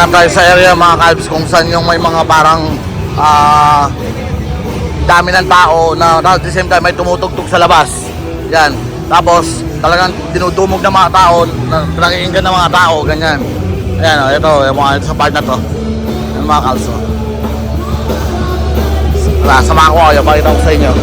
lang tayo sa area mga kalbs kung saan yung may mga parang dami ng tao na at the same time may tumutugtog sa labas. Yan. Tapos talagang dinudumog ng mga tao, nakikinggan ng mga tao, ganyan. Ayan o, ito, yung mga sa part na to. Yan mga kalbs. Sama ko kayo, pakita ko sa inyo.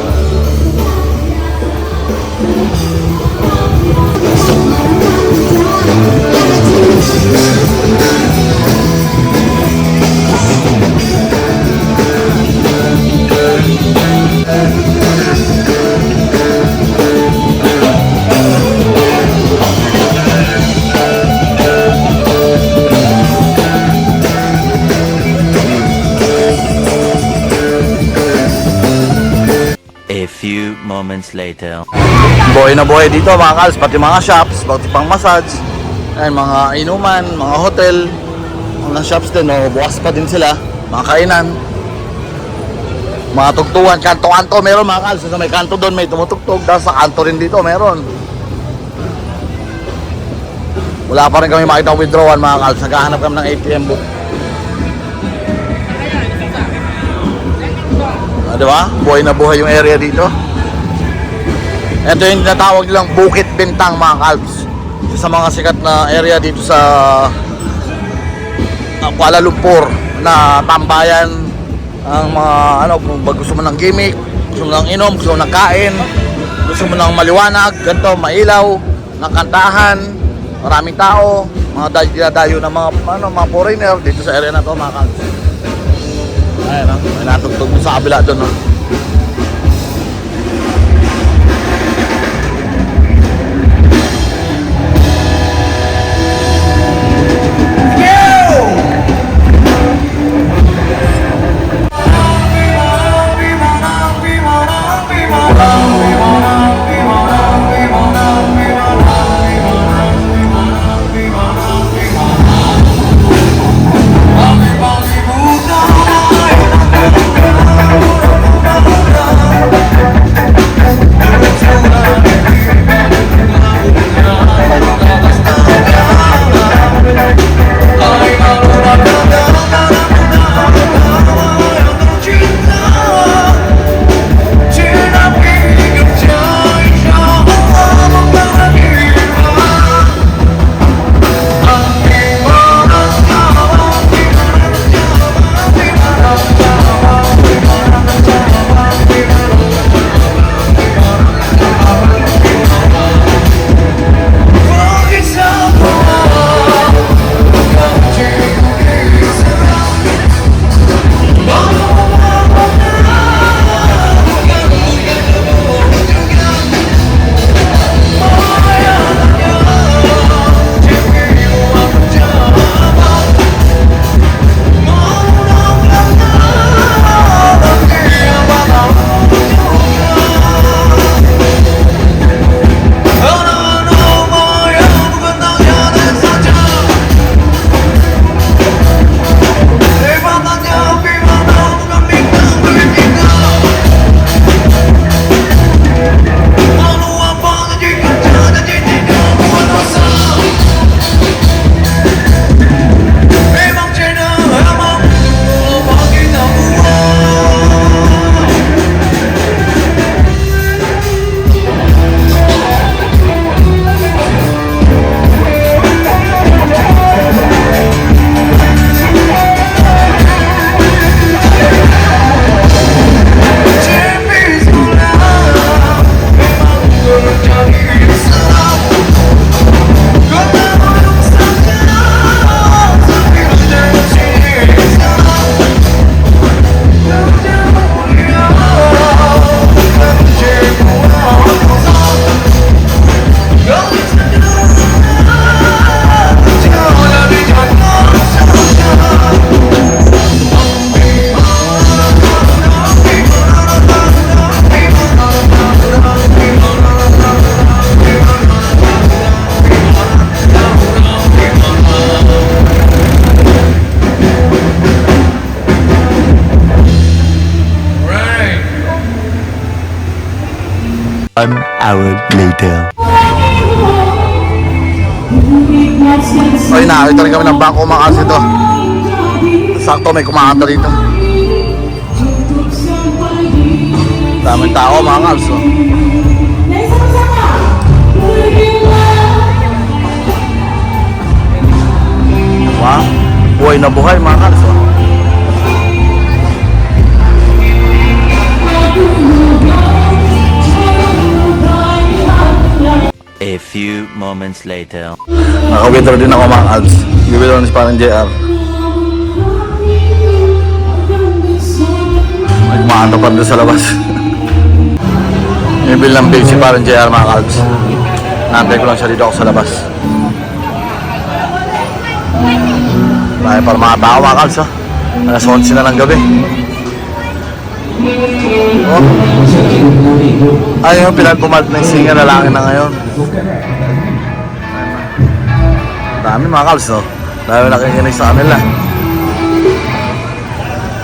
A few moments later. Buhay na buhay dito mga kals, pati mga shops, pati pang massage, ay mga inuman, mga hotel, mga shops din, no? Bukas pa din sila, mga kainan, mga tugtugan, kanto-kanto meron mga kals, sa may kanto doon may tumutugtog, tapos sa kanto rin dito meron. Wala pa rin kami makita withdrawal mga kals, naghahanap kami ng ATM book. Diba? Buhay na buhay yung area dito. Ito yung tinatawag nilang Bukit Bintang mga kalbs. Sa mga sikat na area dito sa Kuala Lumpur na tambayan ang mga ano, kung gusto mo ng gimmick, gusto mo ng inom, gusto mo ng kain, gusto mo ng maliwanag, ganito, mailaw, ng kantahan, maraming tao, mga dinadayo ng mga foreigner dito sa area na to mga kalbs. Ayan, may natugtog mo sa kabila doon, no? One hour later. Ay, nakakita rin kami ng bangko mga kasi ito. Sakto may kumakanta dito. Daming tao mga kalps. Oh. Wow, buhay na buhay mga kalps. Oh. A few moments later. Naka-withdraw din ako mga kalps. Nag-withdraw ni parang JR. May kumakanta pa doon sa labas. Nibil ng big si parang JR mga kalps. Nantay ko lang siya dito ako sa labas. Dahil para mga tao mga kalps. Oh. Alas 11 na ng gabi. Oh. Ay yung pinagpumalt ng singer na langin na ngayon. Dami mga kalps, no? Dami nakikinig sa kanila.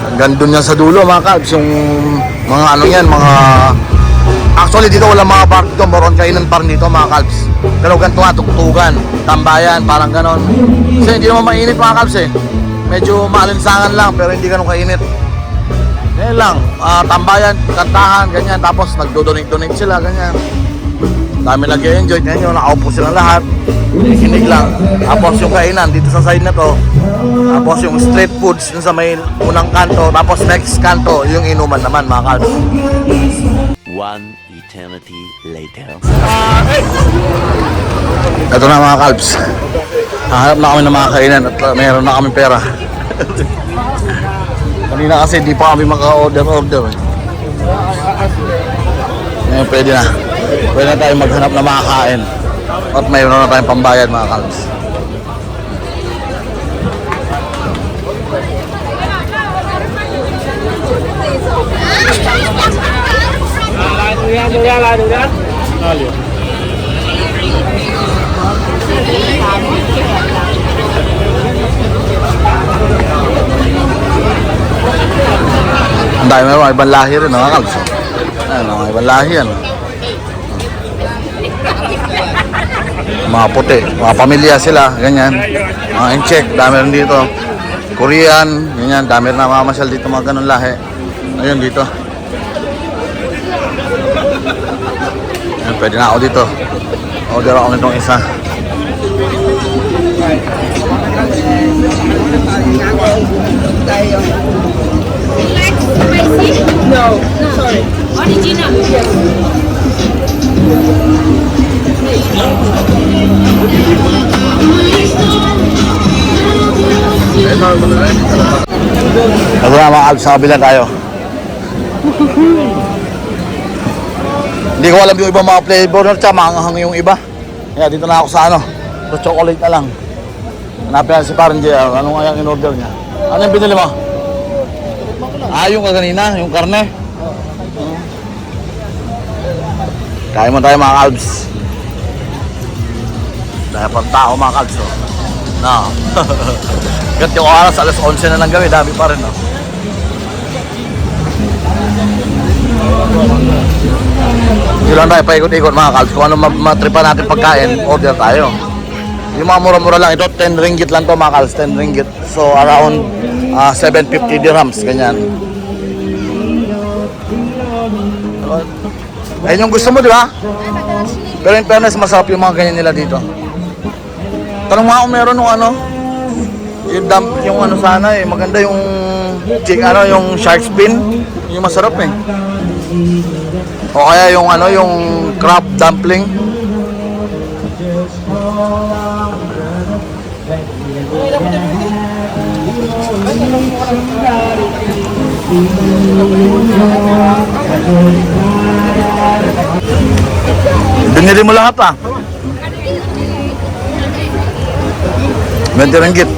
Hanggang doon yan sa dulo mga kalps. Yung mga ano yan, mga... Actually dito wala mga bar dito. Moron kainan bar dito mga kalps. Pero ganito nga, tugtugan, tambayan, parang ganon. Kasi hindi naman mainit mga kalps eh. Medyo maalinsangan lang pero hindi ganun kainit. Yan lang, tambayan, kantahan, ganyan. Tapos nagdo-donate sila, ganyan. Dami nag-enjoy, ganyan. Nakaupo silang lahat. Kinig lang. Tapos yung kainan dito sa side na to. Tapos yung street foods dun sa may unang kanto. Tapos next kanto, yung inuman naman mga kalps. One eternity later. Ito na mga kalps. Hahanap na kami ng mga kainan at mayroon na kami pera. Kanina kasi di pa kami maka-order. Ngayon pwede na. Pwede na tayo maghanap na makakain. At mayroon na tayong pambayad mga kalps. Ang dami mga ibang lahi rin mga kalps. Ayan, mga ibang lahi yan. Mga puti, mga pamilya sila, ganyan. Mga incheck, dami rin dito. Korean, ganyan, dami rin na mamasyal dito mga ganun lahi. Ayun dito. Ayan, pwede na ako dito. Order ako nitong isa. No, sorry. Original. Yes. Ito na mga kalps, sa kabila tayo. Hindi ko alam yung ibang mga flavor na siya, maanghang yung iba. Kaya dito na ako sa ano, sa chocolate na lang. Hanapin na si parang JR, ano nga yung in-order niya? Ano yung binili mo? Ah, yung kaganina, yung karne. Kain mo tayo mga kalbs. Dahil pang tao mga kalbs. Oh. No. Gat yung oras, alas 11 na ng gabi, dami pa rin. No? Hindi lang tayo paikot-ikot mga kalbs. Kung ano matripa natin pagkain, order tayo. Yung mga mura-mura lang, ito 10 ringgit lang to mga kalbs, 10 ringgit. So around 750 dirhams, ganyan. Ayun yung gusto mo, di ba? Pero in fairness, masarap yung mga ganyan nila dito. Tanong nga kung meron nung ano, yung dump, yung ano sana eh, maganda yung yung shark fin, yung masarap eh. O kaya yung ano, yung crab dumpling. Binili mo lahat ah. 20 ringgit.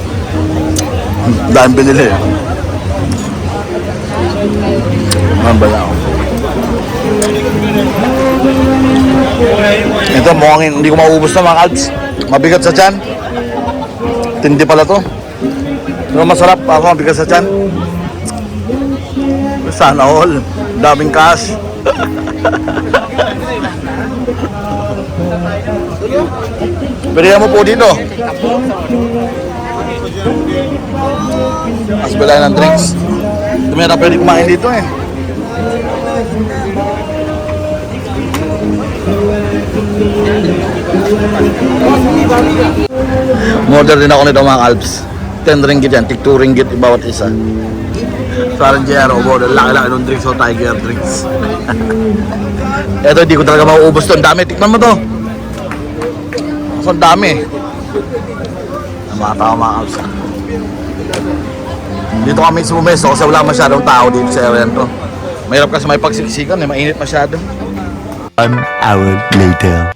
Dahil binili. Mambala ako. Ito mukhang hindi ko mauubos na mga kalbs. Mabigat sa tiyan. Tindi pala to. Pero masarap ako, mabigat sa tiyan. Sana all. Daming cash. Pwede mo po dito. Mas bilay ng drinks. Hindi na pwede kumain dito eh. Order din ako nito mga Alps. 10 ringgit yan, tig 2 ringgit bawat isa. Parang Jero, order laki-laki ng drinks o tiger drinks. Eto, hindi ko talaga mauubos to. Ang dami, tikman mo to. So, ang dami. Ang mga tao mga Alps. Dito kami sumeso kasi wala masyadong tao dito sa area to. Mahirap kasi may pagsiksikan eh, mainit masyado. 1 hour later.